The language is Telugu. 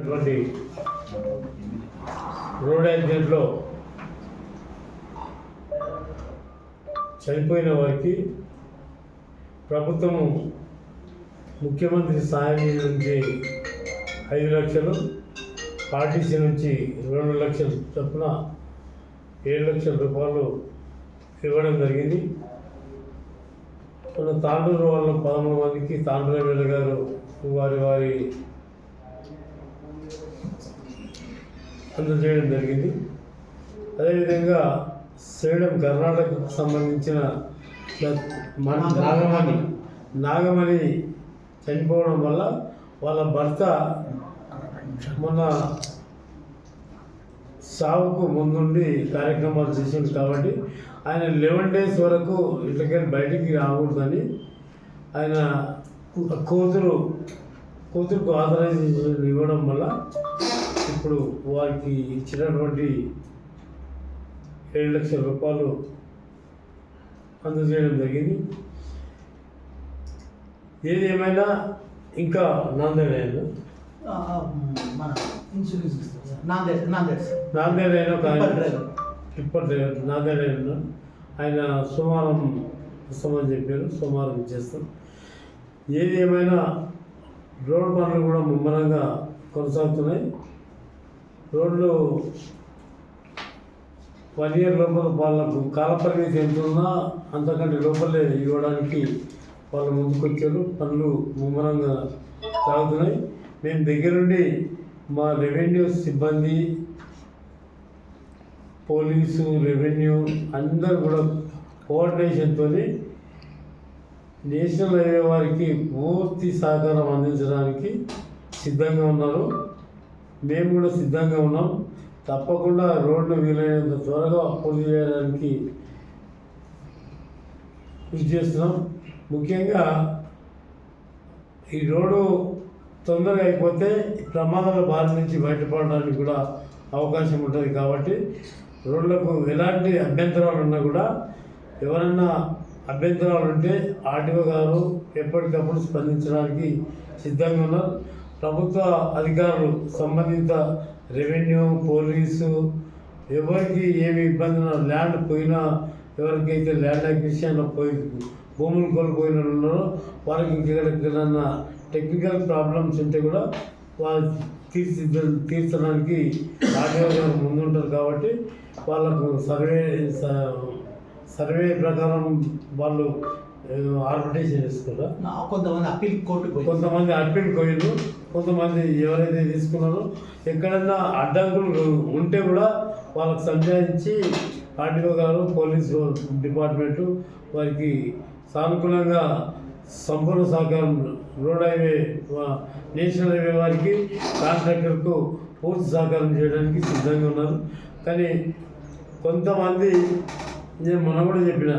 అటువంటి రోడ్ యాక్సిడెంట్లో చనిపోయిన వారికి ప్రభుత్వము ముఖ్యమంత్రి సహాయం నుంచి 5 లక్షలు, ఆర్టీసీ నుంచి 2 లక్షలు చొప్పున 7 లక్షల రూపాయలు ఇవ్వడం జరిగింది. మన తాండూరు వాళ్ళు 13 మందికి తాండూరు ఎమ్మెల్యే గారు వారి అందజేయడం జరిగింది. అదేవిధంగా సేడం కర్ణాటకకు సంబంధించిన నాగమణి చనిపోవడం వల్ల వాళ్ళ భర్త మొన్న సావుకు ముందుండి కార్యక్రమాలు చేసింది కాబట్టి ఆయన 11 days వరకు ఇట్లకెళ్ళి బయటికి రాకూడదని ఆయన కూతురుకు ఆథరైజేషన్ ఇవ్వడం వల్ల ఇప్పుడు వారికి ఇచ్చినటువంటి 7 లక్షల రూపాయలు అందజేయడం జరిగింది. ఏది ఏమైనా ఇంకా నాందేడ్ అయినా ఆయన సోమవారం వస్తామని చెప్పారు. సోమవారం చేస్తాం. ఏది ఏమైనా రోడ్డు పనులు కూడా ముమ్మరంగా కొనసాగుతున్నాయి. రోడ్లు 1 year లోపల వాళ్ళకు కాలపరిమితి ఎంత ఉన్నా అంతకంటే లోపలే ఇవ్వడానికి వాళ్ళు ముందుకొచ్చారు. పనులు ముమ్మరంగా సాగుతున్నాయి. మేము దగ్గరుండి మా రెవెన్యూ సిబ్బంది, పోలీసు, రెవెన్యూ అందరూ కూడా కోఆర్డినేషన్తో నేషనల్ హైవే వారికి పూర్తి సహకారం అందించడానికి సిద్ధంగా ఉన్నారు. మేము కూడా సిద్ధంగా ఉన్నాం. తప్పకుండా రోడ్లు వీలైనంత త్వరగా పూర్తి చేయడానికి కృషి చేస్తున్నాం. ముఖ్యంగా ఈ రోడ్డు తొందరగా అయిపోతే ప్రమాదాల బారి నుంచి బయటపడడానికి కూడా అవకాశం ఉంటుంది. కాబట్టి రోడ్లకు ఎలాంటి అభ్యంతరాలు ఉన్నా కూడా ఎవరన్నా అభ్యంతరాలు ఉంటే ఆర్టీఓ గారు ఎప్పటికప్పుడు స్పందించడానికి సిద్ధంగా ఉన్నారు. ప్రభుత్వ అధికారులు, సంబంధిత రెవెన్యూ, పోలీసు ఎవరికి ఏమి ఇబ్బంది ఉన్నా, ల్యాండ్ పోయినా, ఎవరికైతే ల్యాండ్ అక్విజిషన్లో పోయి భూములు కోల్పోయిన ఉన్నారో వారికి ఇంకెక్కడికైనా టెక్నికల్ ప్రాబ్లమ్స్ ఉంటే కూడా వాళ్ళు తీర్చడానికి ఆర్టీఓ గారు ముందుంటారు. కాబట్టి వాళ్ళకు సర్వే ప్రకారం వాళ్ళు ఆర్బిట్రేషన్ చేసుకుంటారు. కొంతమంది అప్పీల్ కోయరు, కొంతమంది ఎవరైతే తీసుకున్నారో ఎక్కడన్నా అడ్డంకులు ఉంటే కూడా వాళ్ళకు సంజాయించి ఆర్టీఓ గారు, పోలీసు డిపార్ట్మెంటు వారికి సానుకూలంగా సంపూర్ణ సహకారం రోడ్ హైవే, నేషనల్ హైవే వారికి, కాంట్రాక్టర్కు పూర్తి సహకారం చేయడానికి సిద్ధంగా ఉన్నారు. కానీ కొంతమంది నేను మొన్న కూడా చెప్పిన